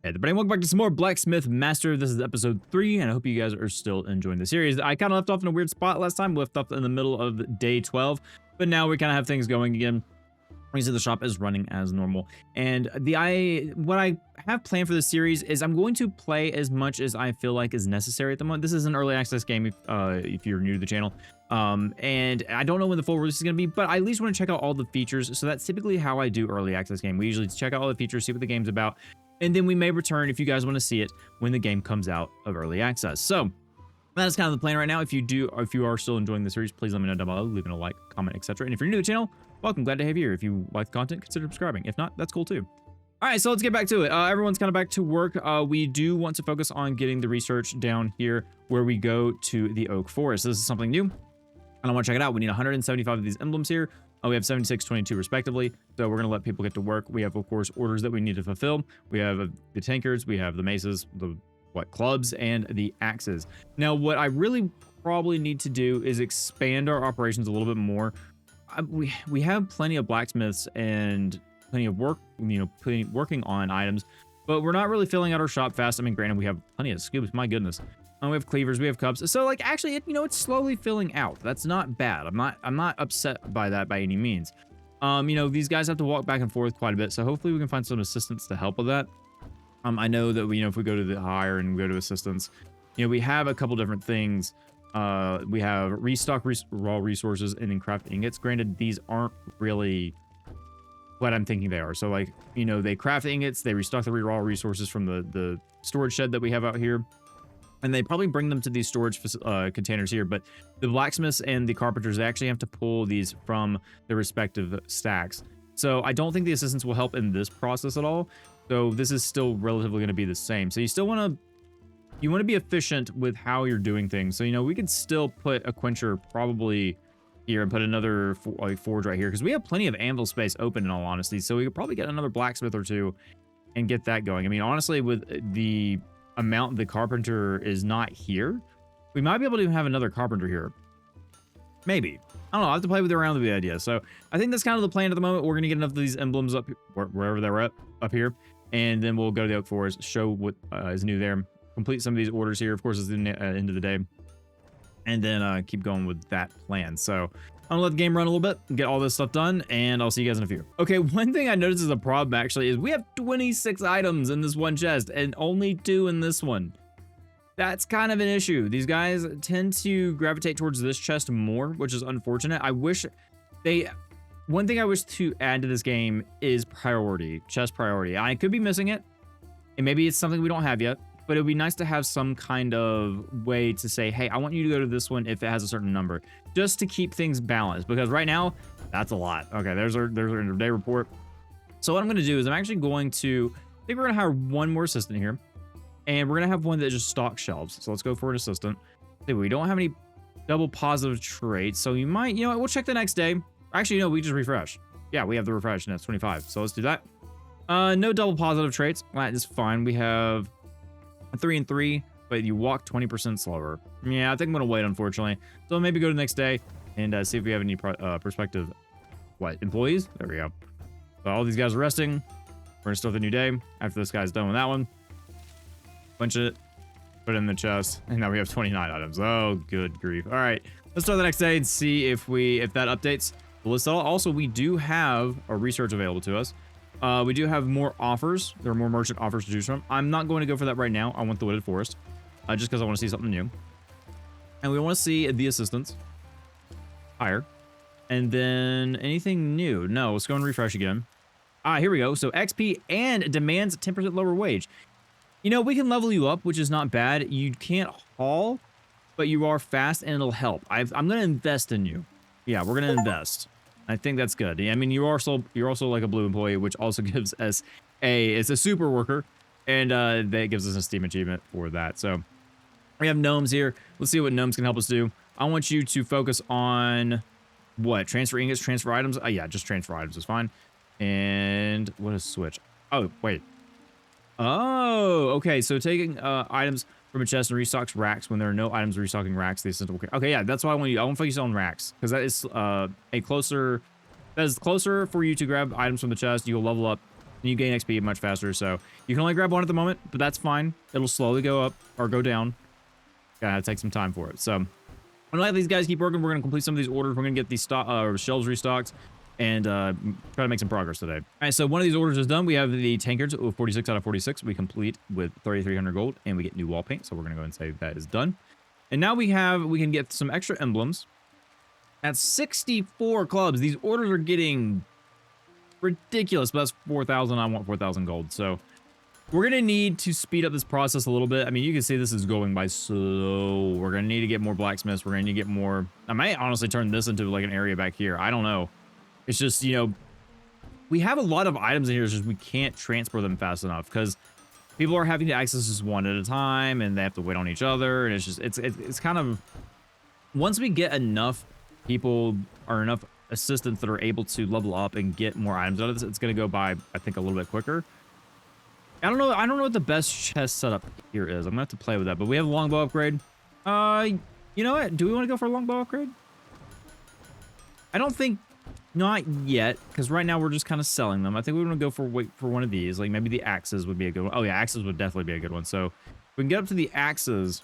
Hey everybody, welcome back to some more Blacksmith Master. This is episode 3, and I hope you guys are still enjoying the series. I kind of left off in a weird spot last time. We left off in the middle of day 12, but now we kind of have things going again. Reason the shop is running as normal. And what I have planned for this series is I'm going to play as much as I feel like is necessary at the moment. This is an early access game if you're new to the channel. And I don't know when the full release is going to be, but I at least want to check out all the features. So that's typically how I do early access game. We usually check out all the features, see what the game's about, and then we may return if you guys want to see it when the game comes out of early access. So that's kind of the plan right now. If you are still enjoying the series, please let me know down below, leaving a like, comment, etc. And if you're new to the channel, welcome, glad to have you here. If you like the content, consider subscribing. If not, that's cool too. All right, so let's get back to it. Everyone's kind of back to work. We do want to focus on getting the research down here where we go to the oak forest. This is something new, and I want to check it out. We need 175 of these emblems here. We have 76, 22 respectively. So we're going to let people get to work. We have, of course, orders that we need to fulfill. We have the tankards, we have the maces, the clubs, and the axes. Now, what I really probably need to do is expand our operations a little bit more. We have plenty of blacksmiths and plenty of work, working on items, but we're not really filling out our shop fast. I mean, granted, we have plenty of scoops. My goodness. We have cleavers, we have cups. So like, actually, it's slowly filling out. That's not bad. I'm not upset by that by any means. These guys have to walk back and forth quite a bit. So hopefully we can find some assistance to help with that. I know that if we go to the hire and go to assistance, we have a couple different things. We have restock raw resources and then craft ingots. Granted, these aren't really what I'm thinking they are. So like, they craft ingots, they restock the raw resources from the storage shed that we have out here. And they probably bring them to these storage containers here, but the blacksmiths and the carpenters, they actually have to pull these from their respective stacks. So I don't think the assistants will help in this process at all. So this is still relatively going to be the same. So you still want to be efficient with how you're doing things. So, we could still put a quencher probably here and put another forge right here, because we have plenty of anvil space open in all honesty. So we could probably get another blacksmith or two and get that going. I mean, honestly, with the amount the carpenter is not here, we might be able to have another carpenter here. Maybe. I don't know. I have to play with around with the idea. So I think that's kind of the plan at the moment. We're going to get enough of these emblems up wherever they're at up here. And then we'll go to the oak forest, show what is new there, complete some of these orders here. Of course, it's the end of the day. And then keep going with that plan. So I'm gonna let the game run a little bit, get all this stuff done, and I'll see you guys in a few. Okay, one thing I noticed is a problem actually is we have 26 items in this one chest and only 2 in this one. That's kind of an issue. These guys tend to gravitate towards this chest more, which is unfortunate. One thing I wish to add to this game is priority, chest priority. I could be missing it, and maybe it's something we don't have yet, but it would be nice to have some kind of way to say, hey, I want you to go to this one if it has a certain number, just to keep things balanced, because right now, that's a lot. Okay, there's our end of day report. So what I'm going to do is I think we're going to hire one more assistant here, and we're going to have one that just stocks shelves. So let's go for an assistant. We don't have any double positive traits, so you might, we'll check the next day. Actually, no, we just refresh. Yeah, we have the refresh, and that's 25. So let's do that. No double positive traits. That is fine. We have 3 and 3, but you walk 20% slower. Yeah, I think I'm gonna wait, unfortunately. So maybe go to the next day and see if we have any prospective employees. There we go. So all these guys are resting. We're gonna start the new day after this guy's done with that one. Punch it, put it in the chest, and now we have 29 items. Oh, good grief! All right, let's start the next day and see if that updates the list at all. Also, we do have a research available to us. We do have more offers. There are more merchant offers to choose from. I'm not going to go for that right now. I want the wooded forest, just because I want to see something new. And we want to see the assistants higher. And then anything new? No, let's go and refresh again. Here we go. So XP and demands 10% lower wage. We can level you up, which is not bad. You can't haul, but you are fast and it'll help. I'm going to invest in you. Yeah, we're going to invest. I think that's good. I mean, you're also like a blue employee, which also gives us it's a super worker, and that gives us a Steam achievement for that. So we have gnomes here. Let's see what gnomes can help us do. I want you to focus on what? Transfer ingots, transfer items. Yeah, just transfer items is fine. And what is switch? Oh, wait. Oh, okay. So taking items from a chest and restocks racks when there are no items restocking racks. The assistant will. Okay, yeah, that's why I want you. I want to focus on racks because that is closer for you to grab items from the chest. You'll level up and you gain XP much faster. So you can only grab one at the moment, but that's fine. It'll slowly go up or go down. Gotta take some time for it. So I'm gonna let these guys keep working. We're gonna complete some of these orders. We're gonna get these shelves restocked and try to make some progress today. All right, so one of these orders is done. We have the tankards, 46 out of 46. We complete with 3,300 gold, and we get new wall paint. So we're gonna go and say that is done. And now we can get some extra emblems. At 64 clubs, these orders are getting ridiculous, but that's 4,000. I want 4,000 gold. So we're going to need to speed up this process a little bit. I mean, you can see this is going by slow. We're going to need to get more blacksmiths. We're going to need to get more. I might honestly turn this into like an area back here. I don't know. It's just, you know, we have a lot of items in here. It's just we can't transfer them fast enough because people are having to access this one at a time and they have to wait on each other. And it's just, it's kind of, once we get enough people or enough assistants that are able to level up and get more items out of this, it's going to go by, I think, a little bit quicker. I don't know what the best chest setup here is. I'm gonna have to play with that, but we have a longbow upgrade. You know what? Do we want to go for a longbow upgrade? I don't think, not yet, because right now we're just kind of selling them. I think we want to go for one of these. Like maybe the axes would be a good one. Oh yeah, axes would definitely be a good one. So if we can get up to the axes.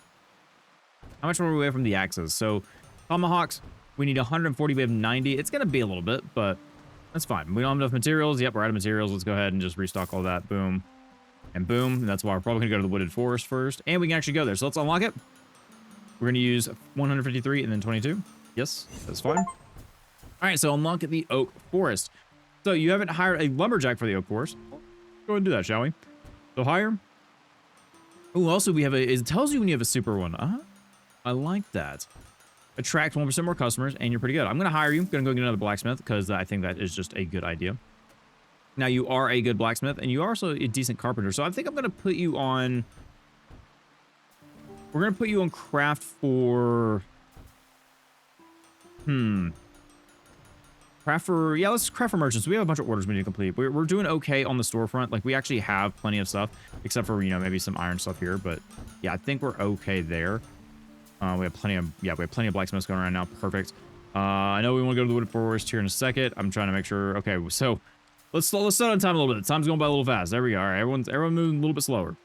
How much more are we away from the axes? So tomahawks, we need 140. We have 90. It's gonna be a little bit, but that's fine. We don't have enough materials. Yep, we're out of materials. Let's go ahead and just restock all that. Boom. And boom, and that's why we're probably going to go to the wooded forest first. And we can actually go there. So let's unlock it. We're going to use 153 and then 22. Yes, that's fine. All right, so unlock the oak forest. So you haven't hired a lumberjack for the oak forest. Go ahead and do that, shall we? So hire. Oh, also we have it tells you when you have a super one. I like that. Attract 1% more customers, and you're pretty good. I'm going to hire you. I'm going to go get another blacksmith because I think that is just a good idea. Now, you are a good blacksmith, and you are also a decent carpenter. So I think I'm going to put you on... We're going to put you on craft for... Craft for... Yeah, let's craft for merchants. We have a bunch of orders we need to complete. We're doing okay on the storefront. Like, we actually have plenty of stuff, except for, you know, maybe some iron stuff here. But, yeah, I think we're okay there. We have plenty of blacksmiths going around now. Perfect. I know we want to go to the wooded forest here in a second. I'm trying to make sure... Okay, so... Let's slow down time a little bit. Time's going by a little fast. There we go. All right, everyone moving a little bit slower.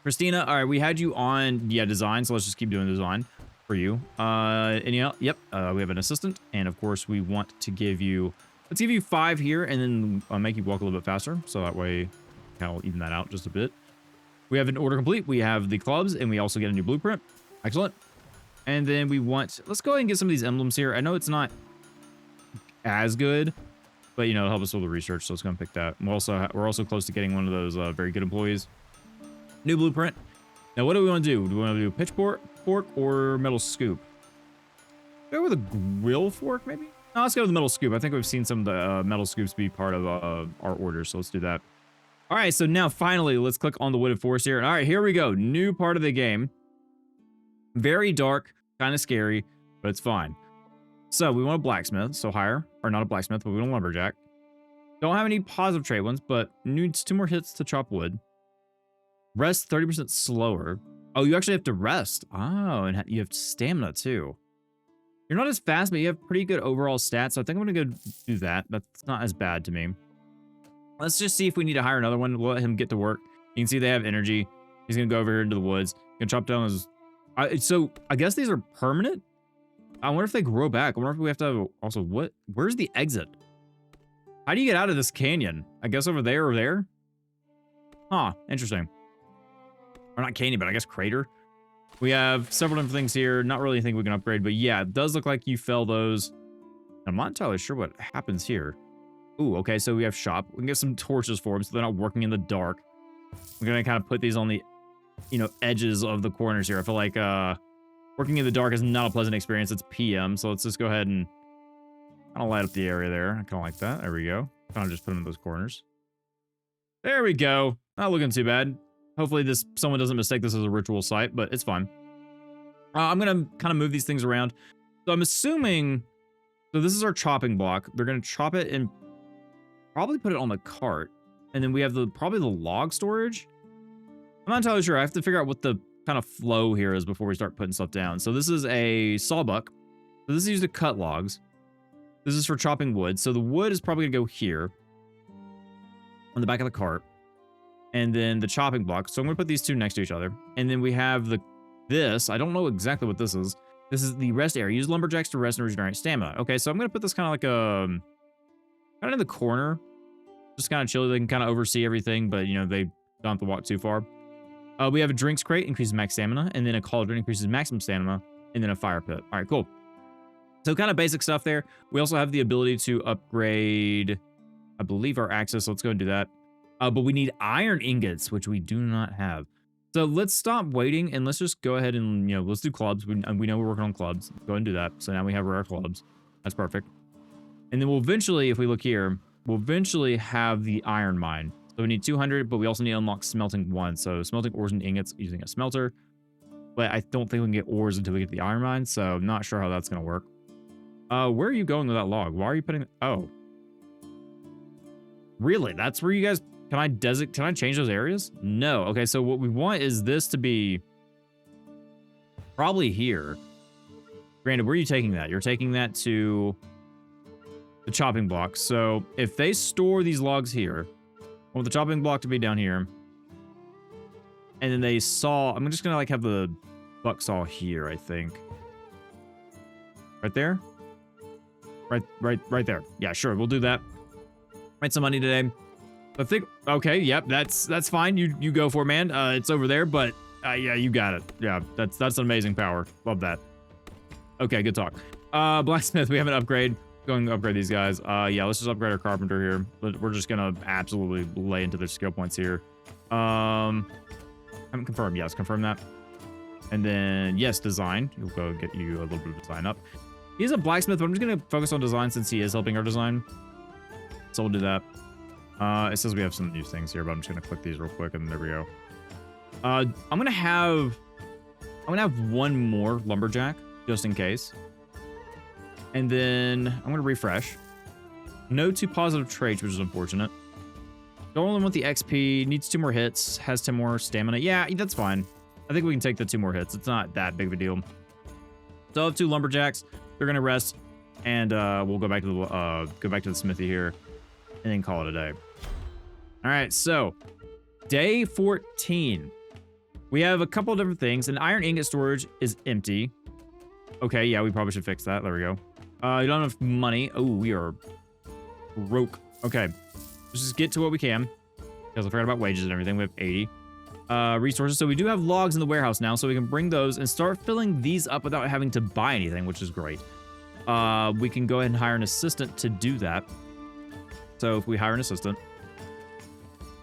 Christina, all right, we had you on, design, so let's just keep doing design for you. Anyhow, yep, we have an assistant, and of course, we want to give you, let's give you 5 here, and then make you walk a little bit faster, so that way, I'll even that out just a bit. We have an order complete. We have the clubs, and we also get a new blueprint. Excellent. And then we want, let's go ahead and get some of these emblems here. I know it's not as good, but, you know, it'll help us with the research, so let's go and pick that. We're also close to getting one of those very good employees. New blueprint. Now, what do we want to do? Do we want to do pitchfork or metal scoop? Go with a grill fork, maybe? No, let's go with the metal scoop. I think we've seen some of the metal scoops be part of our orders, so let's do that. All right, so now, finally, let's click on the wooded forest here. All right, here we go. New part of the game. Very dark, kind of scary, but it's fine. So we want a blacksmith, so hire, or not a blacksmith, but we want a lumberjack. Don't have any positive trait ones, but needs 2 more hits to chop wood. Rest 30% slower. Oh, you actually have to rest. Oh, and you have stamina too. You're not as fast, but you have pretty good overall stats, so I think I'm gonna go do that. That's not as bad to me. Let's just see if we need to hire another one. We'll let him get to work. You can see they have energy. He's gonna go over here into the woods. Gonna chop down his... so I guess these are permanent? I wonder if they grow back. I wonder if we have to have also what? Where's the exit? How do you get out of this canyon? I guess over there or there? Huh, interesting. Or not canyon, but I guess crater. We have several different things here. Not really anything we can upgrade, but yeah, it does look like you fell those. I'm not entirely sure what happens here. Ooh, okay, so we have shop. We can get some torches for them so they're not working in the dark. We're gonna kind of put these on the, you know, edges of the corners here. I feel like, working in the dark is not a pleasant experience. It's PM, so let's just go ahead and kind of light up the area there. I kind of like that. There we go. Kind of just put them in those corners. There we go. Not looking too bad. Hopefully someone doesn't mistake this as a ritual site, but it's fine. I'm going to kind of move these things around. So I'm assuming, so this is our chopping block. They're going to chop it and probably put it on the cart. And then we have probably the log storage. I'm not entirely sure. I have to figure out what the kind of flow here is before we start putting stuff down. So this is a sawbuck. So this is used to cut logs. This is for chopping wood. So the wood is probably gonna go here. on the back of the cart. And then the chopping block. So I'm going to put these two next to each other. And then we have this. I don't know exactly what this is. This is the rest area. Use lumberjacks to rest and regenerate stamina. Okay, so I'm going to put this kind of like kind of in the corner. Just kind of chill. They can kind of oversee everything, but, you know, they don't have to walk too far. We have a drinks crate, increases max stamina, and then a cauldron increases maximum stamina, and then a fire pit. All right, cool. So kind of basic stuff there. We also have the ability to upgrade, I believe, our axes. So let's go and do that. But we need iron ingots, which we do not have. So let's stop waiting and let's just go ahead and, you know, let's do clubs. We know we're working on clubs. Go ahead and do that. So now we have rare clubs. That's perfect. And then we'll eventually, if we look here, we'll eventually have the iron mine. So we need 200, but we also need to unlock smelting 1. So smelting ores and ingots using a smelter. But I don't think we can get ores until we get the iron mine. So I'm not sure how that's going to work. Where are you going with that log? Why are you putting... Oh. Really? That's where you guys... Can I change those areas? No. Okay, so what we want is this to be probably here. Granted, where are you taking that? You're taking that to the chopping block. So if they store these logs here, I want the chopping block to be down here. And then they saw... I'm just going to like have the buck saw here, I think. Right there? Right there. Yeah, sure. We'll do that. Made some money today. I think, okay, yep, that's fine. You go for it, man. It's over there, but yeah, you got it. Yeah, that's an amazing power. Love that. Okay, good talk. Blacksmith, we have an upgrade. Going to upgrade these guys. Yeah, let's just upgrade our carpenter here. We're just gonna absolutely lay into their skill points here. Haven't confirmed. Yes, confirm that. And then yes, design. We'll go get you a little bit of design up. He's a blacksmith, but I'm just gonna focus on design since he is helping our design. So we'll do that. It says we have some new things here, but I'm just gonna click these real quick, and there we go. I'm gonna have one more lumberjack just in case, and then I'm gonna refresh. No 2 positive traits, which is unfortunate. Don't only want the XP. Needs 2 more hits. Has 10 more stamina. Yeah, that's fine. I think we can take the 2 more hits. It's not that big of a deal. So I have 2 lumberjacks. They're gonna rest, and we'll go back to the smithy here, and then call it a day. All right, so day 14. We have a couple of different things. An iron ingot storage is empty. Okay, yeah, we probably should fix that. There we go. You don't have enough money. Oh, we are broke. Okay, let's just get to what we can, because I forgot about wages and everything. We have 80 resources. So we do have logs in the warehouse now, so we can bring those and start filling these up without having to buy anything, which is great. We can go ahead and hire an assistant to do that. So if we hire an assistant,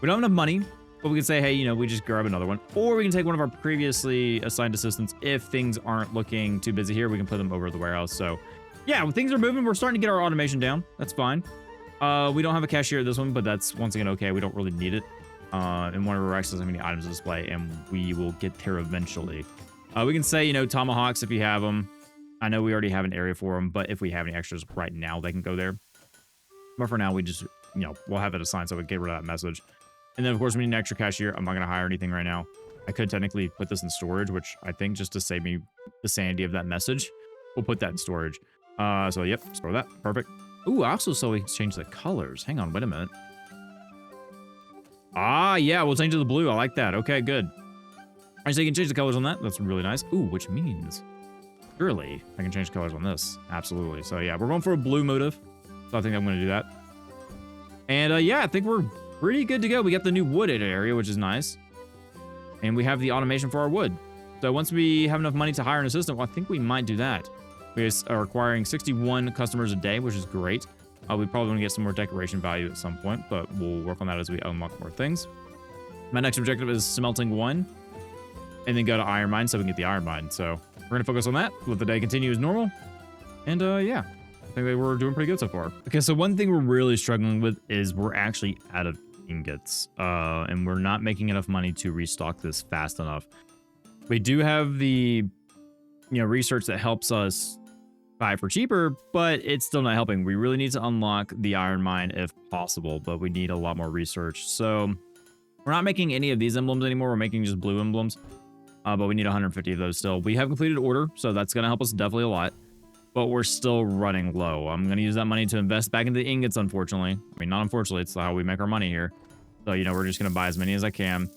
we don't have enough money, but we can say, hey, you know, we just grab another one. Or we can take one of our previously assigned assistants. If things aren't looking too busy here, we can put them over at the warehouse. So yeah, when things are moving, we're starting to get our automation down. That's fine. We don't have a cashier at this one, but that's once again okay. We don't really need it. And one of our racks doesn't have any items to display, and we will get there eventually. We can say, you know, tomahawks if you have them. I know we already have an area for them, but if we have any extras right now, they can go there. But for now, we just, you know, we'll have it assigned so we get rid of that message. And then, of course, we need an extra cashier. I'm not going to hire anything right now. I could technically put this in storage, which I think just to save me the sanity of that message, we'll put that in storage. So, yep, store that. Perfect. Ooh, I also saw we change the colors. Hang on, wait a minute. Ah, yeah, we'll change to the blue. I like that. Okay, good. All right, so you can change the colors on that. That's really nice. Ooh, which means, surely, I can change colors on this. Absolutely. So, yeah, we're going for a blue motive. So I think I'm going to do that. And yeah, I think we're pretty good to go. We got the new wood area, which is nice. And we have the automation for our wood. So once we have enough money to hire an assistant, well, I think we might do that. We are acquiring 61 customers a day, which is great. We probably want to get some more decoration value at some point, but we'll work on that as we unlock more things. My next objective is smelting 1. And then go to iron mine so we can get the iron mine. So we're going to focus on that. Let the day continue as normal. And yeah. I think we're doing pretty good so far. Okay, so one thing we're really struggling with is we're actually out of ingots, and we're not making enough money to restock this fast enough. We do have the, you know, research that helps us buy for cheaper, but it's still not helping. We really need to unlock the iron mine if possible, but we need a lot more research. So we're not making any of these emblems anymore. We're making just blue emblems, but we need 150 of those still. We have completed order, so that's going to help us definitely a lot. But we're still running low. I'm going to use that money to invest back into the ingots, unfortunately. I mean, not unfortunately, it's how we make our money here. So, you know, we're just going to buy as many as I can.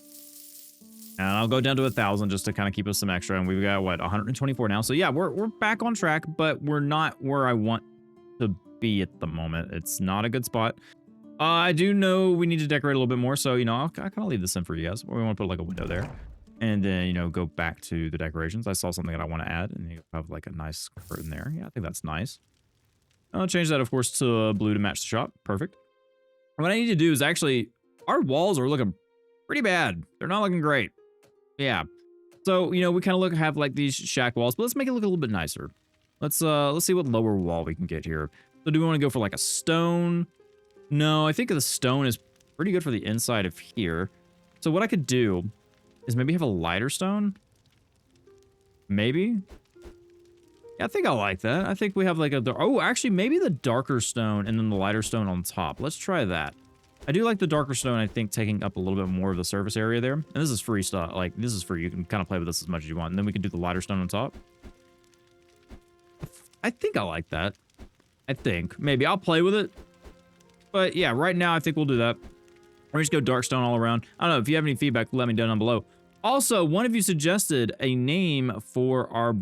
And I'll go down to 1,000 just to kind of keep us some extra. And we've got, what, 124 now. So, yeah, we're back on track, but we're not where I want to be at the moment. It's not a good spot. I do know we need to decorate a little bit more. So, you know, I'll kind of leave this in for you guys. We want to put like a window there. And then, you know, go back to the decorations. I saw something that I want to add. And you have like a nice curtain there. Yeah, I think that's nice. I'll change that, of course, to blue to match the shop. Perfect. What I need to do is actually, our walls are looking pretty bad. They're not looking great. Yeah. So, you know, we kind of have like these shack walls, but let's make it look a little bit nicer. Let's see what lower wall we can get here. So do we want to go for like a stone? No, I think the stone is pretty good for the inside of here. So what I could do is maybe have a lighter stone. Maybe. Yeah, I think I like that. I think we have like oh, actually maybe the darker stone and then the lighter stone on top. Let's try that. I do like the darker stone, I think, taking up a little bit more of the surface area there. And this is free stuff. Like, this is free. You can kind of play with this as much as you want. And then we can do the lighter stone on top. I think I like that. I think. Maybe I'll play with it. But yeah, right now, I think we'll do that. We're just go dark stone all around. I don't know. If you have any feedback, let me know down below. Also, one of you suggested a name for our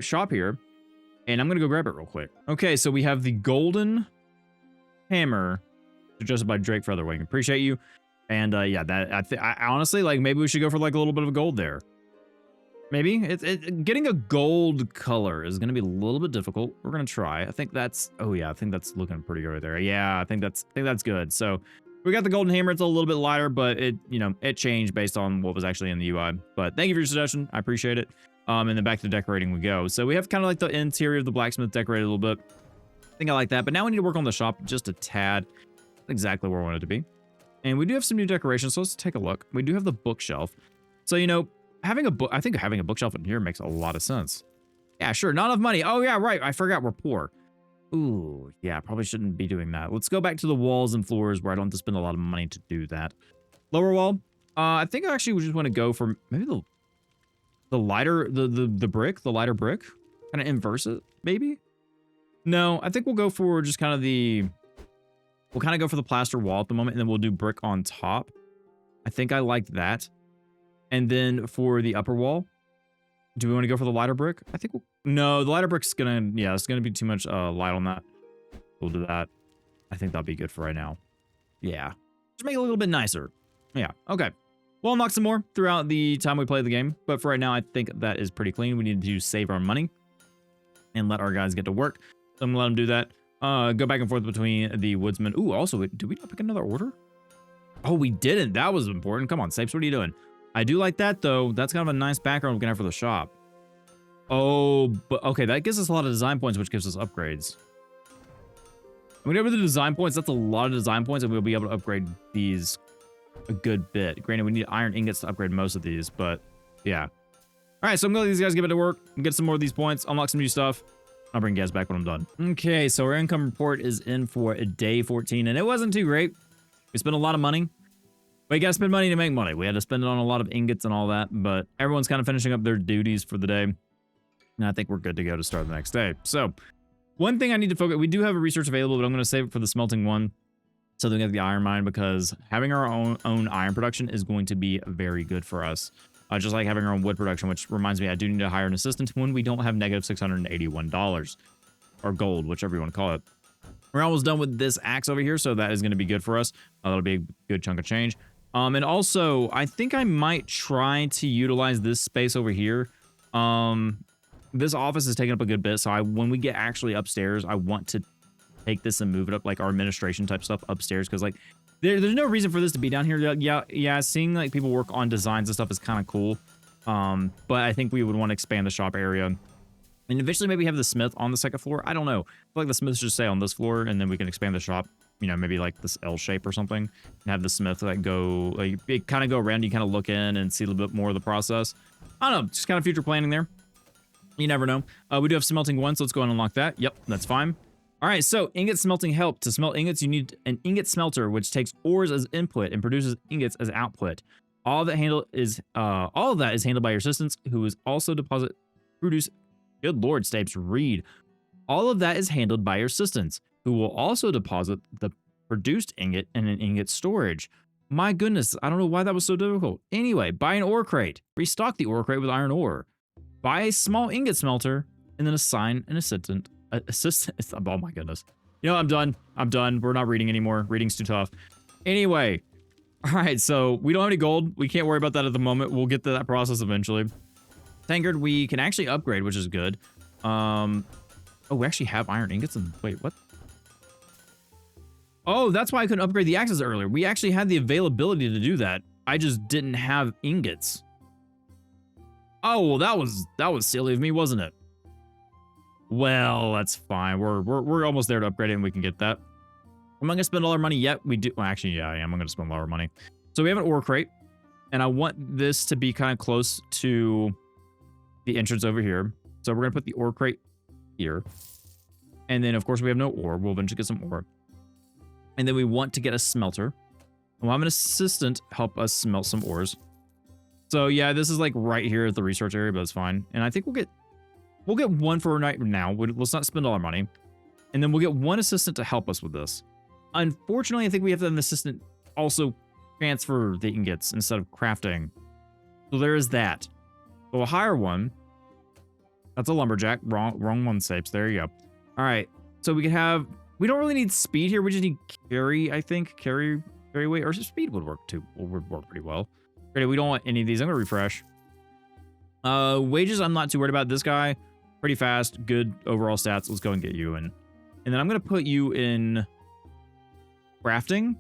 shop here. And I'm going to go grab it real quick. Okay, so we have the golden hammer suggested by Drake Featherwing. Appreciate you. And yeah, that I honestly, like, maybe we should go for like a little bit of a gold there. Maybe getting a gold color is going to be a little bit difficult. We're going to try. I think that's, oh yeah, I think that's looking pretty good right there. Yeah, I think that's good. So we got the golden hammer. It's a little bit lighter, but it, you know, it changed based on what was actually in the UI. But thank you for your suggestion. I appreciate it. And then back to decorating we go. So we have kind of like the interior of the blacksmith decorated a little bit. I think I like that, but now we need to work on the shop just a tad. That's exactly where I want it to be. And we do have some new decorations, so let's take a look. We do have the bookshelf. So, you know, having a book, I think having a bookshelf in here makes a lot of sense. Yeah, sure, not enough money. Oh yeah, right, I forgot we're poor. Ooh, yeah, probably shouldn't be doing that. Let's go back to the walls and floors where I don't have to spend a lot of money to do that. Lower wall, I think actually we just want to go for maybe the lighter, the brick, the lighter brick. Kind of inverse it, maybe? No, I think we'll go for just kind of we'll kind of go for the plaster wall at the moment, and then we'll do brick on top. I think I like that. And then for the upper wall, do we want to go for the lighter brick? I think no, the lighter brick's gonna, yeah, it's gonna be too much light on that. We'll do that. I think that'll be good for right now. Yeah, just make it a little bit nicer. Yeah, okay. We'll unlock some more throughout the time we play the game, but for right now, I think that is pretty clean. We need to save our money and let our guys get to work. So I'm gonna let them do that. Go back and forth between the woodsman. Ooh, also, did we not pick another order? Oh, we didn't. That was important. Come on, Sapes, what are you doing? I do like that, though. That's kind of a nice background we can have for the shop. Oh, but okay, that gives us a lot of design points, which gives us upgrades. Whenever the design points, that's a lot of design points, and we'll be able to upgrade these a good bit. Granted, we need iron ingots to upgrade most of these, but yeah. All right, so I'm gonna let these guys get back to work and get some more of these points, unlock some new stuff. I'll bring you guys back when I'm done. Okay, so our income report is in for day 14, and it wasn't too great. We spent a lot of money. But you gotta spend money to make money. We had to spend it on a lot of ingots and all that, but everyone's kind of finishing up their duties for the day. And I think we're good to go to start the next day. So, one thing I need to focus, we do have a research available, but I'm gonna save it for the smelting one. So then we get the iron mine, because having our own iron production is going to be very good for us. Just like having our own wood production, which reminds me, I do need to hire an assistant when we don't have negative $681 or gold, whichever you want to call it. We're almost done with this axe over here, so that is going to be good for us. That'll be a good chunk of change. And also, I think I might try to utilize this space over here. This office is taking up a good bit, so when we get actually upstairs, I want to take this and move it up, like our administration type stuff upstairs, because like there's no reason for this to be down here. Yeah, seeing like people work on designs and stuff is kind of cool. But I think we would want to expand the shop area. And eventually maybe have the smith on the second floor. I don't know. I feel like the smith should stay on this floor, and then we can expand the shop, you know, maybe like this L shape or something, and have the smith like go, like it kind of go around, you kind of look in and see a little bit more of the process. I don't know, just kind of future planning there. You never know. We do have smelting one, so let's go ahead and unlock that. Yep, that's fine. All right, so ingot smelting help. To smelt ingots, you need an ingot smelter, which takes ores as input and produces ingots as output. All of that is handled by your assistants, who is also produce. Good Lord, Stapes, read. All of that is handled by your assistants, who will also deposit the produced ingot, and an ingot storage. My goodness, I don't know why that was so difficult. Anyway, buy an ore crate. Restock the ore crate with iron ore. Buy a small ingot smelter, and then assign an assistant. Oh my goodness. You know, I'm done. I'm done. We're not reading anymore. Reading's too tough. Anyway, all right, so we don't have any gold. We can't worry about that at the moment. We'll get to that process eventually. Tankard, we can actually upgrade, which is good. Oh, we actually have iron ingots. And wait, what? Oh, that's why I couldn't upgrade the axes earlier. We actually had the availability to do that. I just didn't have ingots. Oh, well, that was silly of me, wasn't it? Well, that's fine. We're almost there to upgrade it, and we can get that. I'm not gonna spend all our money yet. We do. Well, actually, yeah, I am. I'm gonna spend all our money. So we have an ore crate, and I want this to be kind of close to the entrance over here. So we're gonna put the ore crate here, and then of course we have no ore. We'll eventually get some ore. And then we want to get a smelter. We'll have an assistant help us smelt some ores. So yeah, this is like right here at the research area, but it's fine. And I think we'll get one for right now. Let's not spend all our money. And then we'll get one assistant to help us with this. Unfortunately, I think we have to have an assistant also transfer the ingots instead of crafting. So there is that. So we'll hire one. That's a lumberjack. Wrong one, Sapes. There you go. All right. So we can have... We don't really need speed here. We just need carry, I think. Carry weight. Or speed would work too. Would work pretty well. Okay, we don't want any of these. I'm going to refresh. Wages, I'm not too worried about. This guy, pretty fast. Good overall stats. Let's go and get you in. And then I'm going to put you in crafting.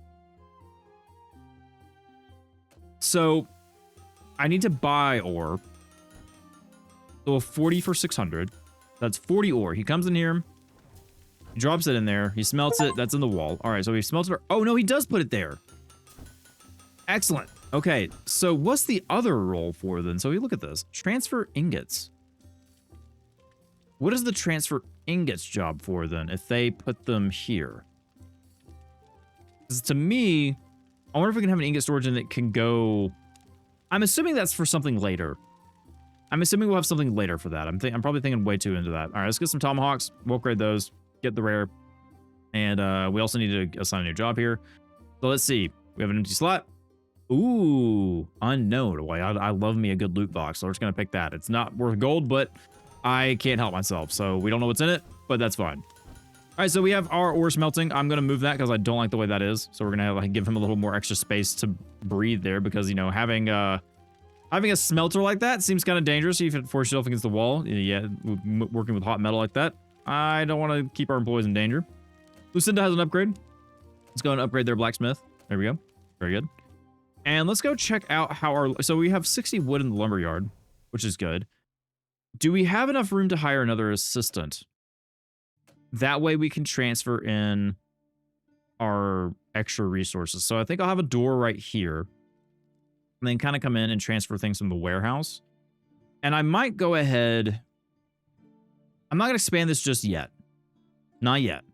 So I need to buy ore. So a 40 for 600. That's 40 ore. He comes in here. He drops it in there. He smelts it. That's in the wall. All right, so he smelts it. Oh, no, he does put it there. Excellent. Okay, so what's the other role for then? So we look at this. Transfer ingots. What is the transfer ingots job for then if they put them here? Because to me, I wonder if we can have an ingot storage and it can go... I'm assuming that's for something later. I'm assuming we'll have something later for that. I'm probably thinking way too into that. All right, let's get some tomahawks. We'll upgrade those. Get the rare. And we also need to assign a new job here. So let's see. We have an empty slot. Ooh, unknown. Boy, I love me a good loot box. So we're just going to pick that. It's not worth gold, but I can't help myself. So we don't know what's in it, but that's fine. All right, so we have our ore smelting. I'm going to move that because I don't like the way that is. So we're going to like, give him a little more extra space to breathe there because, you know, having a smelter like that seems kind of dangerous. If you force yourself against the wall, yeah, working with hot metal like that, I don't want to keep our employees in danger. Lucinda has an upgrade. Let's go and upgrade their blacksmith. There we go. Very good. And let's go check out how our... So we have 60 wood in the lumberyard, which is good. Do we have enough room to hire another assistant? That way we can transfer in our extra resources. So I think I'll have a door right here. And then kind of come in and transfer things from the warehouse. And I might go ahead... I'm not going to expand this just yet. Not yet.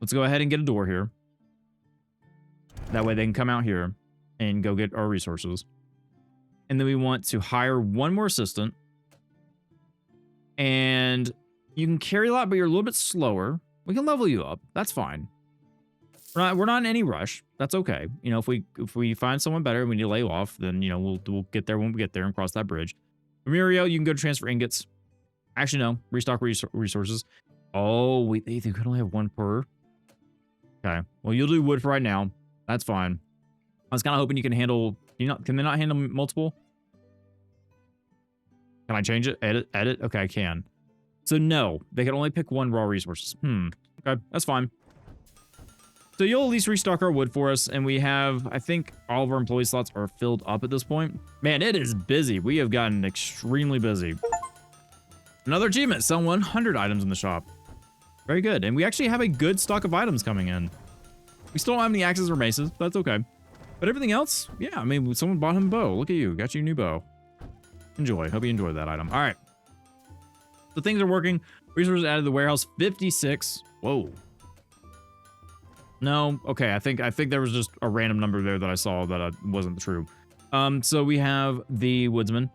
Let's go ahead and get a door here. That way they can come out here and go get our resources. And then we want to hire one more assistant. And you can carry a lot, but you're a little bit slower. We can level you up. That's fine. We're not in any rush. That's okay. You know, if we find someone better and we need to lay off, then, you know, we'll get there when we get there and cross that bridge. Muriel, you can go to transfer ingots. Actually, no. Restock resources. Oh, wait. They could only have one per. Okay. Well, you'll do wood for right now. That's fine. I was kind of hoping you can handle... Can they not handle multiple? Can I change it? Edit? Okay, I can. So, no. They can only pick one raw resources. Okay. That's fine. So, you'll at least restock our wood for us. And we have... I think all of our employee slots are filled up at this point. Man, it is busy. We have gotten extremely busy. Another achievement, sell 100 items in the shop. Very good. And we actually have a good stock of items coming in. We still don't have any axes or maces, but that's okay. But everything else, yeah, I mean, someone bought him a bow. Look at you, got you a new bow. Enjoy, hope you enjoyed that item. All right. So things are working. Resources added to the warehouse, 56. Whoa. No, okay, I think there was just a random number there that I saw that wasn't true. So we have the woodsmen,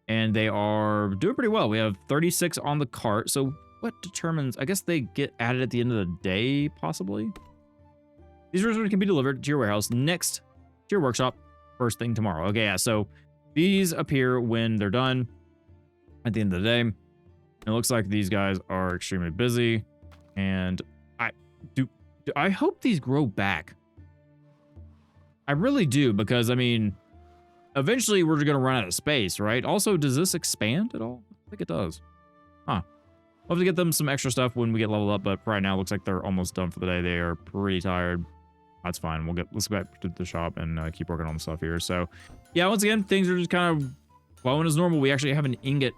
and they are doing pretty well. We have 36 on the cart. So what determines, I guess they get added at the end of the day, possibly? These resources can be delivered to your warehouse next to your workshop first thing tomorrow. Okay, yeah, so these appear when they're done at the end of the day. It looks like these guys are extremely busy, and I hope these grow back. I really do, because I mean, eventually we're going to run out of space, right? Also, does this expand at all? I think it does. Huh. We'll have to get them some extra stuff when we get leveled up, but for right now, it looks like they're almost done for the day. They are pretty tired. That's fine. Let's go back to the shop and keep working on the stuff here. So, yeah, once again, things are just kind of flowing as normal. We actually have an ingot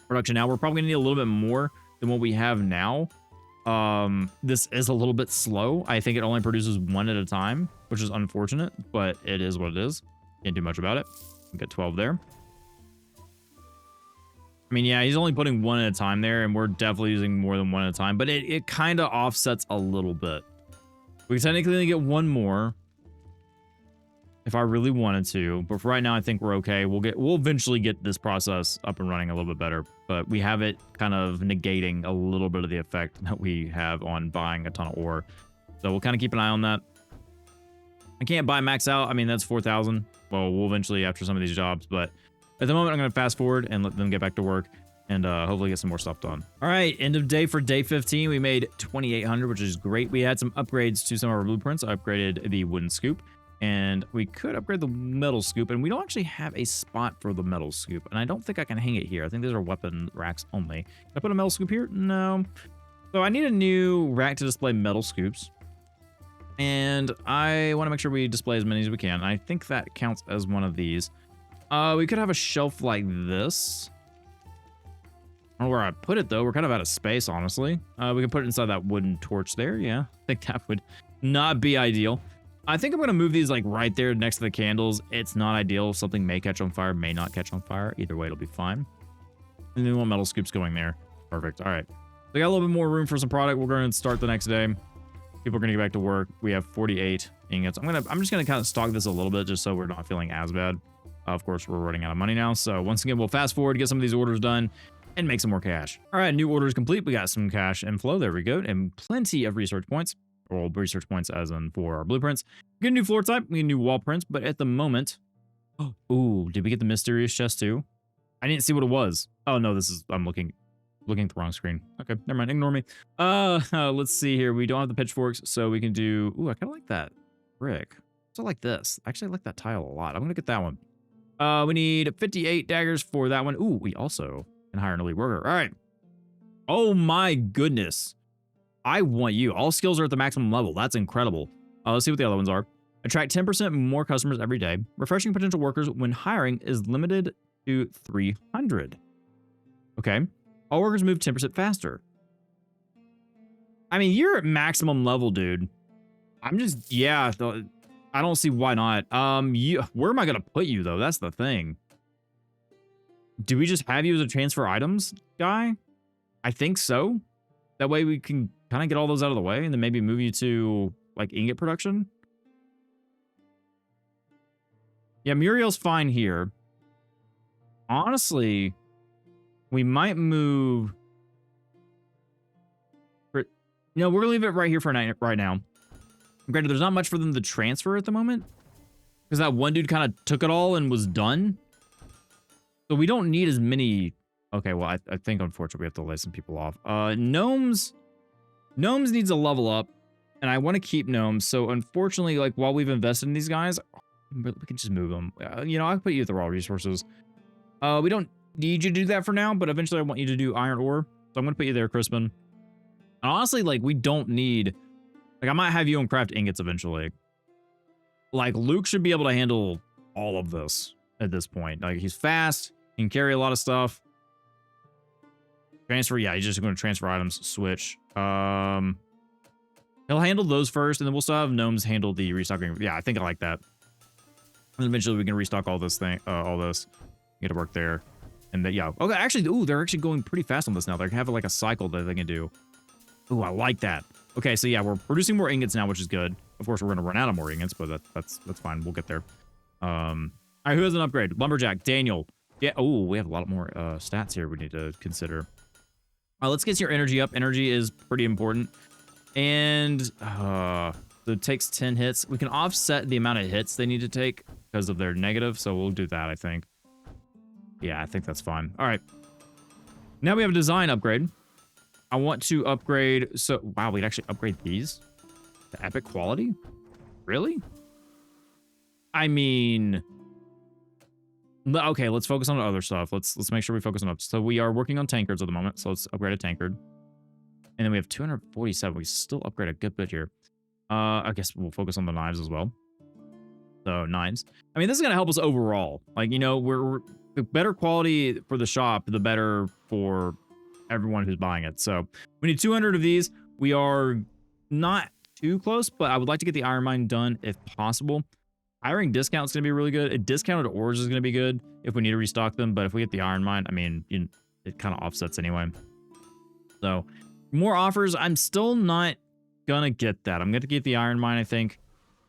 production now. We're probably going to need a little bit more than what we have now. This is a little bit slow. I think it only produces one at a time, which is unfortunate, but it is what it is. Can't do much about it. We got 12 there. I mean, yeah, he's only putting one at a time there, and we're definitely using more than one at a time, but it kind of offsets a little bit. We can technically get one more if I really wanted to, but for right now, I think we're okay. We'll eventually get this process up and running a little bit better, but we have it kind of negating a little bit of the effect that we have on buying a ton of ore. So we'll kind of keep an eye on that. I can't buy max out. I mean, that's 4,000. Well, we'll eventually after some of these jobs, but at the moment, I'm going to fast forward and let them get back to work and hopefully get some more stuff done. All right, end of day for day 15. We made 2,800, which is great. We had some upgrades to some of our blueprints. I upgraded the wooden scoop, and we could upgrade the metal scoop, and we don't actually have a spot for the metal scoop, and I don't think I can hang it here. I think these are weapon racks only. Can I put a metal scoop here? No. So I need a new rack to display metal scoops, and I want to make sure we display as many as we can. I think that counts as one of these. We could have a shelf like this. I don't know where I put it, though. We're kind of out of space, honestly. We can put it inside that wooden torch there. Yeah, I think that would not be ideal. I think I'm going to move these like right there next to the candles. It's not ideal. Something may catch on fire, may not catch on fire. Either way, it'll be fine. And then one metal scoops going there. Perfect. All right. We got a little bit more room for some product. We're going to start the next day. People are going to get back to work. We have 48 ingots. I'm just going to kind of stock this a little bit just so we're not feeling as bad. Of course, we're running out of money now. So once again, we'll fast forward, get some of these orders done, and make some more cash. All right, new orders complete. We got some cash inflow. There we go. And plenty of research points. Or research points as in for our blueprints. Get a new floor type. We get new wall prints. But at the moment... Ooh, did we get the mysterious chest too? I didn't see what it was. Oh, no, this is... I'm looking at the wrong screen. Okay, never mind. Ignore me. Let's see here. We don't have the pitchforks, so we can do... Ooh, I kind of like that brick. So I like this. Actually, I like that tile a lot. I'm going to get that one. We need 58 daggers for that one. Ooh, we also can hire an elite worker. All right. Oh my goodness. I want you. All skills are at the maximum level. That's incredible. Let's see what the other ones are. Attract 10% more customers every day. Refreshing potential workers when hiring is limited to 300. Okay. All workers move 10% faster. I mean, you're at maximum level, dude. I'm just, yeah. I don't see why not. Where am I gonna put you though? That's the thing. Do we just have you as a transfer items guy? I think so. That way we can kind of get all those out of the way and then maybe move you to like ingot production. Yeah, Muriel's fine here. Honestly, we might move. No, we're gonna leave it right here for right now. Granted, there's not much for them to transfer at the moment because that one dude kind of took it all and was done. So we don't need as many. Okay, well, I think unfortunately we have to lay some people off. Gnomes needs a level up, and I want to keep gnomes. So unfortunately, like while we've invested in these guys, we can just move them. You know, I'll put you at the raw resources. We don't need you to do that for now, but eventually I want you to do iron ore. So I'm gonna put you there, Crispin. And honestly, like we don't need. Like, I might have you on craft ingots eventually. Like, Luke should be able to handle all of this at this point. Like, he's fast. He can carry a lot of stuff. Transfer, yeah, he's just going to transfer items. Switch. He'll handle those first, and then we'll still have gnomes handle the restocking. Yeah, I think I like that. And eventually we can restock all this thing, all this. Get to work there. And then, yeah. Okay, actually, ooh, they're actually going pretty fast on this now. They have like a cycle that they can do. Ooh, I like that. Okay, so yeah, we're producing more ingots now, which is good. Of course, we're going to run out of more ingots, but that's fine. We'll get there. All right, who has an upgrade? Lumberjack, Daniel. Yeah, oh, we have a lot more stats here we need to consider. Let's get your energy up. Energy is pretty important. And So it takes 10 hits. We can offset the amount of hits they need to take because of their negative. So we'll do that, I think. Yeah, I think that's fine. All right. Now we have a design upgrade. I want to upgrade. So, wow, we'd actually upgrade these to epic quality. Really? I mean, okay, let's focus on other stuff. Let's make sure we focus on up. So we are working on tankards at the moment. So let's upgrade a tankard. And then we have 247. We still upgrade a good bit here. I guess we'll focus on the knives as well. So knives. I mean, this is gonna help us overall. Like, you know, we're the better quality for the shop, the better for everyone who's buying it. So we need 200 of these. We are not too close, but I would like to get the iron mine done if possible. Hiring discount is going to be really good. A discounted ores is going to be good if we need to restock them. But if we get the iron mine, I mean, it kind of offsets anyway. So more offers. I'm still not going to get that. I'm going to get the iron mine, I think.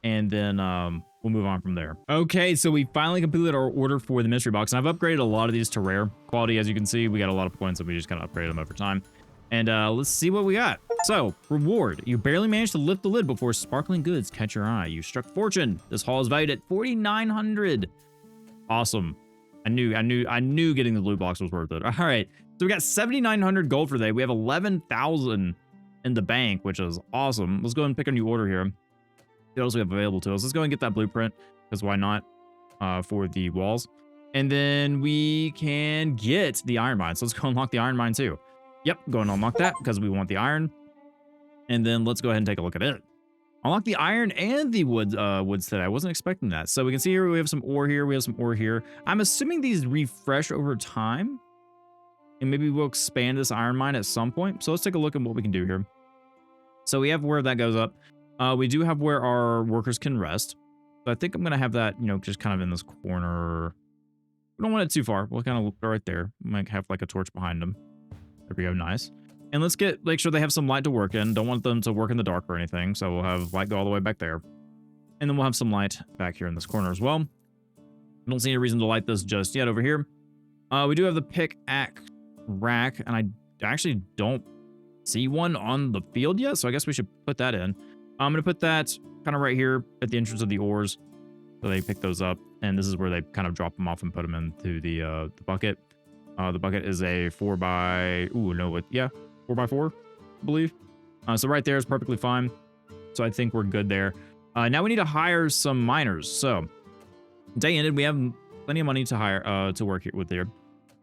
And then we'll move on from there. Okay, so we finally completed our order for the mystery box. And I've upgraded a lot of these to rare quality. As you can see, we got a lot of points and we just kind of upgraded them over time. And let's see what we got. So, reward. You barely managed to lift the lid before sparkling goods catch your eye. You struck fortune. This haul is valued at 4,900. Awesome. I knew getting the loot box was worth it. All right. So we got 7,900 gold for today. We have 11,000 in the bank, which is awesome. Let's go ahead and pick a new order here. What else we have available to us? Let's go and get that blueprint, because why not, for the walls. And then we can get the iron mine. So let's go unlock the iron mine too. Yep, go and unlock that because we want the iron. And then let's go ahead and take a look at it. Unlock the iron and the woods today. I wasn't expecting that. So we can see here we have some ore here. We have some ore here. I'm assuming these refresh over time. And maybe we'll expand this iron mine at some point. So let's take a look at what we can do here. So we have where that goes up. We do have where our workers can rest. So I think I'm going to have that, you know, just kind of in this corner. We don't want it too far. We'll kind of look right there. Might have like a torch behind them. There we go. Nice. And let's make sure they have some light to work in. Don't want them to work in the dark or anything. So we'll have light go all the way back there. And then we'll have some light back here in this corner as well. I don't see any reason to light this just yet over here. We do have the pickaxe rack, and I actually don't see one on the field yet. So I guess we should put that in. I'm going to put that kind of right here at the entrance of the ores. So they pick those up. And this is where they kind of drop them off and put them into the bucket. The bucket is a 4x4, I believe. So right there is perfectly fine. So I think we're good there. Now we need to hire some miners. So day ended, we have plenty of money to hire to work with here.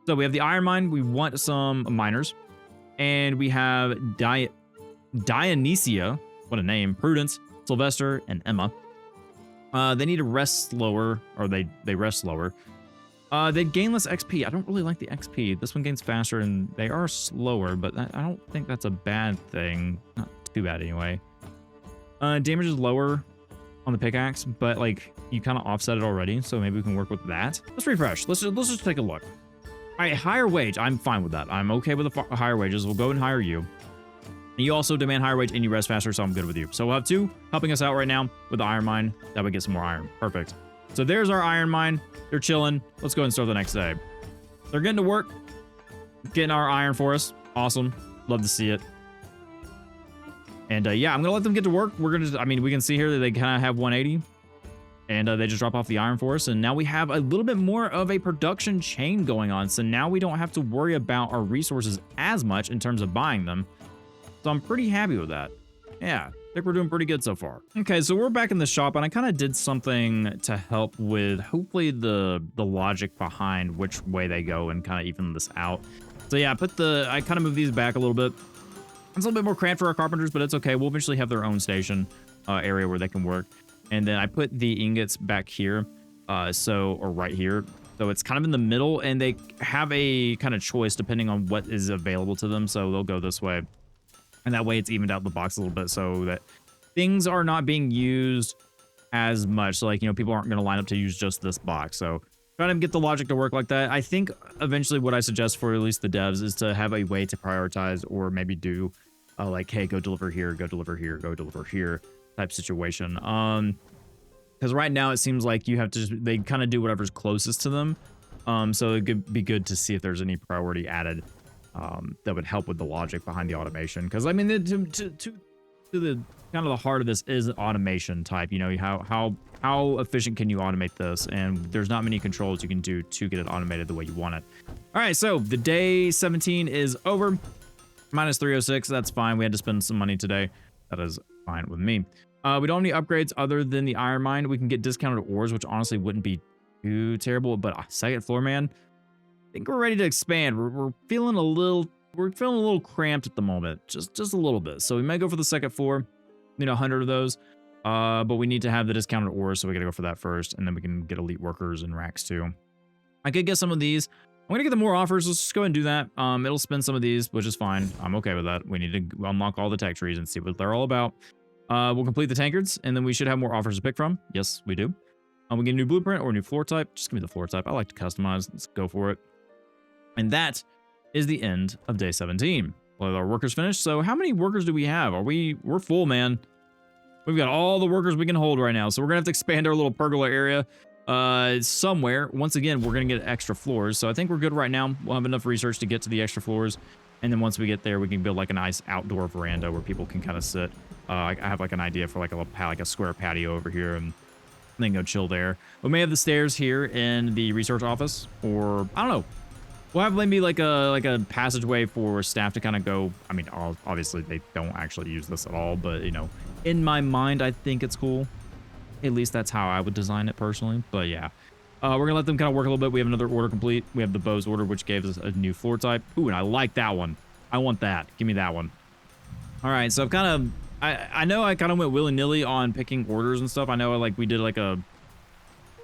So we have the iron mine. We want some miners, and we have Dionysia. What a name! Prudence, Sylvester, and Emma. They need to rest slower, or they rest slower. They gain less XP. I don't really like the XP. This one gains faster, and they are slower, but I don't think that's a bad thing. Not too bad anyway. Damage is lower on the pickaxe, but like you kind of offset it already, so maybe we can work with that. Let's refresh. Let's just take a look. All right, higher wage. I'm fine with that. I'm okay with the higher wages. We'll go and hire you. And you also demand higher wage and you rest faster, so I'm good with you. So we'll have two helping us out right now with the iron mine. That would get some more iron. Perfect. So there's our iron mine. They're chilling. Let's go and start the next day. They're getting to work, getting our iron for us. Awesome. Love to see it. And yeah, I'm gonna let them get to work. We're gonna, I mean, we can see here that they kind of have 180, and they just drop off the iron for us. And now we have a little bit more of a production chain going on. So now we don't have to worry about our resources as much in terms of buying them. So I'm pretty happy with that. Yeah, I think we're doing pretty good so far. Okay, so we're back in the shop, and I kind of did something to help with hopefully the logic behind which way they go and kind of even this out. So yeah, I kind of moved these back a little bit. It's a little bit more cramped for our carpenters, but it's okay. We'll eventually have their own station area where they can work. And then I put the ingots back here, or right here. So it's kind of in the middle, and they have a kind of choice depending on what is available to them. So they'll go this way. And that way it's evened out the box a little bit so that things are not being used as much. So like, you know, people aren't going to line up to use just this box. So trying to get the logic to work like that. I think eventually what I suggest for at least the devs is to have a way to prioritize, or maybe do like, hey, go deliver here, go deliver here, go deliver here type situation. Because right now it seems like you have to, they kind of do whatever's closest to them. So it could be good to see if there's any priority added that would help with the logic behind the automation. Because I mean, to to the kind of the heart of this is automation type. You know, how efficient can you automate this? And there's not many controls you can do to get it automated the way you want it. All right, so the day 17 is over. Minus 306, that's fine. We had to spend some money today. That is fine with me. We don't have any upgrades other than the iron mine. We can get discounted ores, which honestly wouldn't be too terrible. But second floor, man, I think we're ready to expand. We're feeling a little cramped at the moment, just a little bit. So we may go for the second floor. You know, 100 of those. But we need to have the discounted ores, so we got to go for that first, and then we can get elite workers and racks too. I could get some of these. I'm gonna get the more offers. Let's just go ahead and do that. It'll spend some of these, which is fine. I'm okay with that. We need to unlock all the tech trees and see what they're all about. We'll complete the tankards, and then we should have more offers to pick from. Yes, we do. We get a new blueprint or a new floor type. Just give me the floor type. I like to customize. Let's go for it. And that is the end of day 17. Well, our workers finished. So how many workers do we have? We're full, man. We've got all the workers we can hold right now. So we're gonna have to expand our little pergola area somewhere. Once again, we're gonna get extra floors. So I think we're good right now. We'll have enough research to get to the extra floors. And then once we get there, we can build like a nice outdoor veranda where people can kind of sit. I have like an idea for like a square patio over here and then go chill there. We may have the stairs here in the research office, or I don't know. We'll have maybe like a passageway for staff to kind of go. I mean, obviously they don't actually use this at all, but you know, in my mind, I think it's cool. At least that's how I would design it personally. But yeah, we're gonna let them kind of work a little bit. We have another order complete. We have the bows order, which gave us a new floor type. Ooh, and I like that one. I want that. Give me that one. All right, so I know I kind of went willy-nilly on picking orders and stuff. I know like we did like at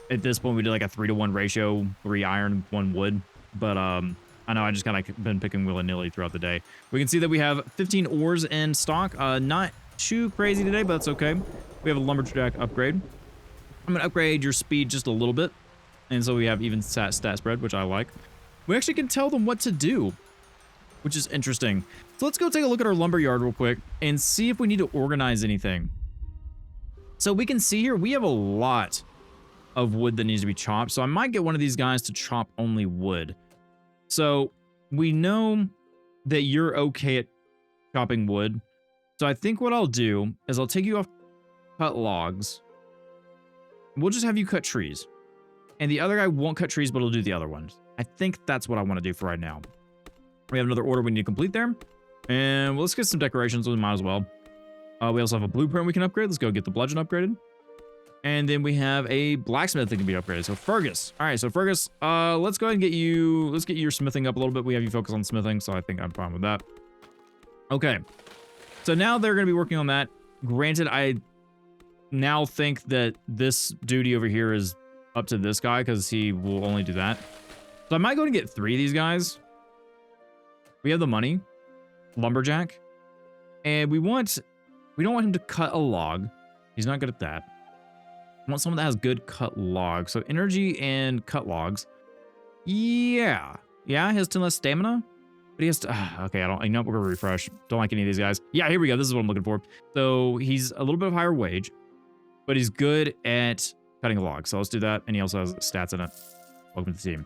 this point we did like a 3-to-1 ratio, 3 iron, 1 wood. But I know I just kind of been picking willy-nilly throughout the day. We can see that we have 15 ores in stock. Not too crazy today, but that's okay. We have a lumberjack upgrade. I'm gonna upgrade your speed just a little bit, and so we have even stat spread, which I like. We actually can tell them what to do, which is interesting. So let's go take a look at our lumber yard real quick and see if we need to organize anything. So we can see here we have a lot of wood that needs to be chopped. So I might get one of these guys to chop only wood. So we know that you're okay at chopping wood. So I think what I'll do is I'll take you off cut logs. We'll just have you cut trees. And the other guy won't cut trees, but he'll do the other ones. I think that's what I want to do for right now. We have another order we need to complete there. And let's get some decorations. We might as well. We also have a blueprint we can upgrade. Let's go get the bludgeon upgraded. And then we have a blacksmith that can be upgraded. So Fergus. All right, so Fergus, let's go ahead and get you, let's get your smithing up a little bit. We have you focus on smithing, so I think I'm fine with that. Okay. So now they're going to be working on that. Granted, I now think that this duty over here is up to this guy because he will only do that. So I might go and get 3 of these guys. We have the money. Lumberjack. And we don't want him to cut a log. He's not good at that. I want someone that has good cut logs. So energy and cut logs. Yeah. Yeah, he has 10 less stamina. But he has to... okay, you know what? We're going to refresh. Don't like any of these guys. Yeah, here we go. This is what I'm looking for. So he's a little bit of higher wage. But he's good at cutting a log. So let's do that. And he also has stats in it. Welcome to the team.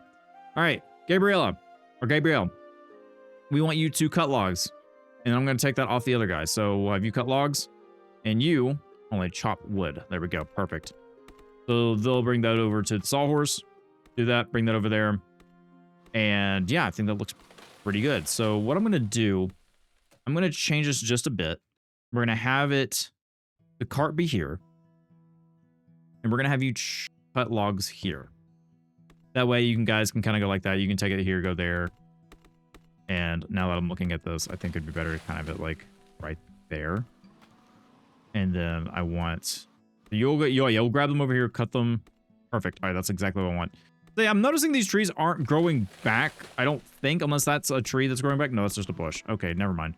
All right. Gabriel. We want you to cut logs. And I'm going to take that off the other guys. So we'll have you cut logs. And you only chop wood. There we go. Perfect. So they'll bring that over to the sawhorse. Do that. Bring that over there. And yeah, I think that looks pretty good. So what I'm going to do, I'm going to change this just a bit. We're going to have the cart be here. And we're going to have you cut logs here. That way you guys can kind of go like that. You can take it here, go there. And now that I'm looking at this, I think it'd be better to kind of have it like right there. And then I want... You'll grab them over here, cut them. Perfect. All right, that's exactly what I want. So yeah, I'm noticing these trees aren't growing back, I don't think, unless that's a tree that's growing back. No, that's just a bush. Okay, never mind.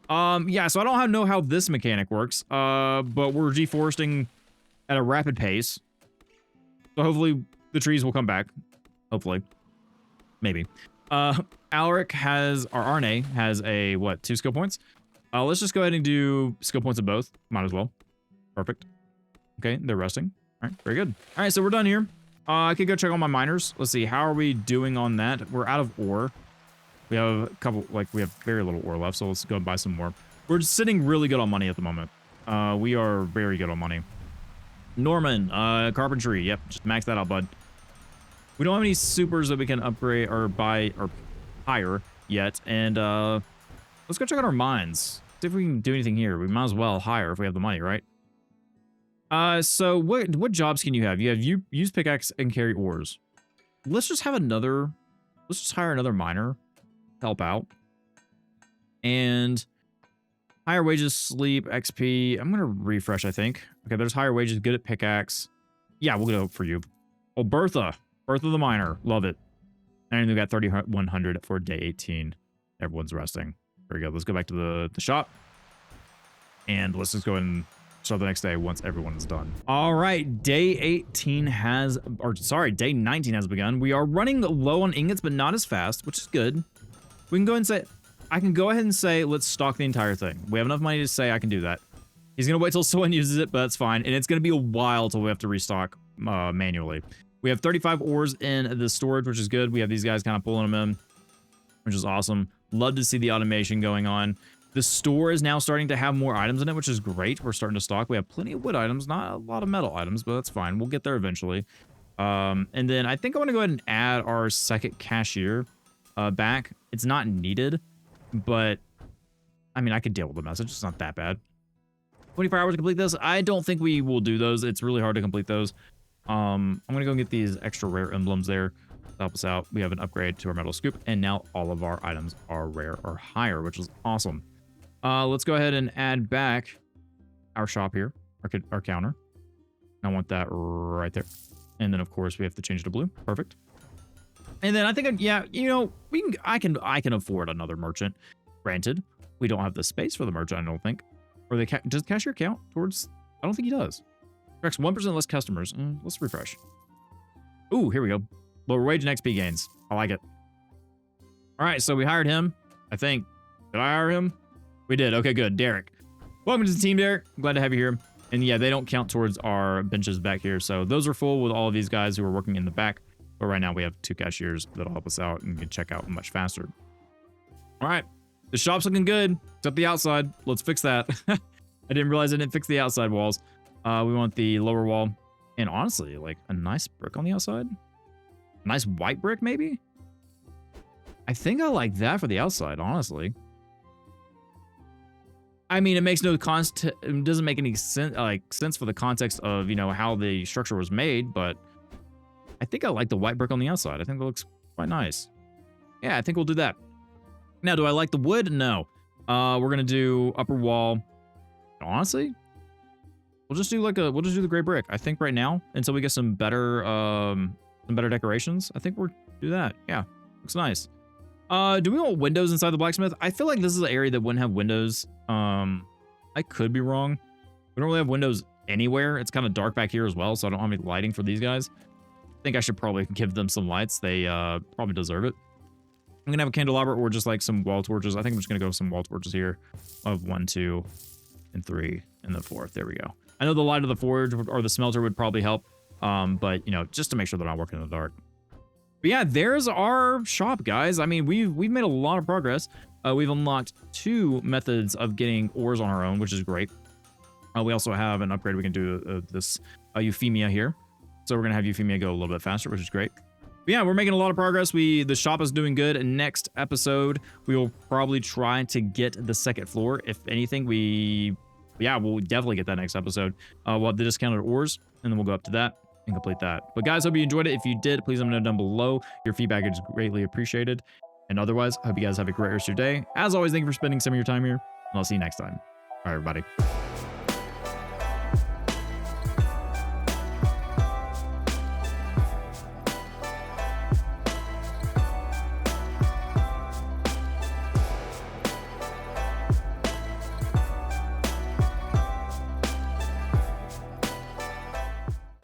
Yeah, so I don't know how this mechanic works, but we're deforesting at a rapid pace. So hopefully the trees will come back. Hopefully. Maybe. Alaric has, or Arne has a, what, 2 skill points? Let's just go ahead and do skill points of both. Might as well. Perfect. Okay, they're resting. All right, very good. All right, so we're done here. I could go check on my miners. Let's see, how are we doing on that? We're out of ore. We have a couple, like, we have very little ore left, so let's go and buy some more. We're sitting really good on money at the moment. We are very good on money. Norman, carpentry. Yep, just max that out, bud. We don't have any supers that we can upgrade or buy or hire yet. And let's go check out our mines. See if we can do anything here. We might as well hire if we have the money, right? So what jobs can you have? You have use pickaxe and carry ores. Let's just hire another miner to help out. And higher wages, sleep, XP. I'm gonna refresh, I think. Okay, there's higher wages, good at pickaxe. Yeah, we'll go for you. Oh, Bertha the miner, love it. And we got 3,100 for day 18. Everyone's resting. There we go. Let's go back to the shop. And let's just go ahead and start the next day once everyone is done. All right, day 19 has begun. We are running low on ingots, but not as fast, which is good. We can go ahead and say, I can go ahead and say, let's stock the entire thing. We have enough money to say I can do that. He's gonna wait till someone uses it, but that's fine. And it's gonna be a while till we have to restock manually. We have 35 ores in the storage, which is good. We have these guys kind of pulling them in, which is awesome. Love to see the automation going on. The store is now starting to have more items in it, which is great. We're starting to stock. We have plenty of wood items, not a lot of metal items, but that's fine. We'll get there eventually. And then I think I want to go ahead and add our second cashier back. It's not needed, but I mean, I could deal with the message. It's not that bad. 24 hours to complete this. I don't think we will do those. It's really hard to complete those. I'm going to go get these extra rare emblems there to help us out. We have an upgrade to our metal scoop, and now all of our items are rare or higher, which is awesome. Let's go ahead and add back our shop here, our counter. I want that right there. And then, of course, we have to change it to blue. Perfect. And then I think, yeah, you know, I can afford another merchant. Granted, we don't have the space for the merchant, I don't think. Or does the cashier count towards? I don't think he does. Corrects 1% less customers. Let's refresh. Ooh, here we go. Lower wage and XP gains. I like it. All right, so we hired him. I think. Did I hire him? We did. Okay, good. Derek. Welcome to the team, Derek. I'm glad to have you here. And yeah, they don't count towards our benches back here. So those are full with all of these guys who are working in the back. But right now we have 2 cashiers that'll help us out and can check out much faster. All right. The shop's looking good, except the outside. Let's fix that. I didn't realize I didn't fix the outside walls. We want the lower wall. And honestly, like a nice brick on the outside. A nice white brick, maybe? I think I like that for the outside, honestly. I mean, it makes no it doesn't make any sense for the context of, you know, how the structure was made, but I think I like the white brick on the outside. I think it looks quite nice. Yeah, I think we'll do that. Now, do I like the wood? No. We're gonna do upper wall. Honestly, we'll just do the gray brick. I think right now until we get some better decorations. I think we'll do that. Yeah, looks nice. Do we want windows inside the blacksmith? I feel like this is an area that wouldn't have windows. I could be wrong. We don't really have windows anywhere. It's kind of dark back here as well, so I don't have any lighting for these guys. I think I should probably give them some lights. They probably deserve it. I'm gonna have a candelabra or just like some wall torches. I think I'm just gonna go with some wall torches here of 1, 2, and 3, and the 4th. There we go. I know the light of the forge or the smelter would probably help, but you know, just to make sure they're not working in the dark. But yeah, there's our shop, guys. I mean, we've made a lot of progress. We've unlocked 2 methods of getting ores on our own, which is great. We also have an upgrade we can do this Euphemia here. So we're gonna have Euphemia go a little bit faster, which is great. But yeah, we're making a lot of progress. The shop is doing good. And next episode, we will probably try to get the 2nd floor. If anything, we'll definitely get that next episode. We'll have the discounted ores, and then we'll go up to that and complete that. But guys, hope you enjoyed it. If you did, please let me know down below. Your feedback is greatly appreciated. And otherwise, I hope you guys have a great rest of your day. As always, thank you for spending some of your time here, and I'll see you next time. All right, everybody.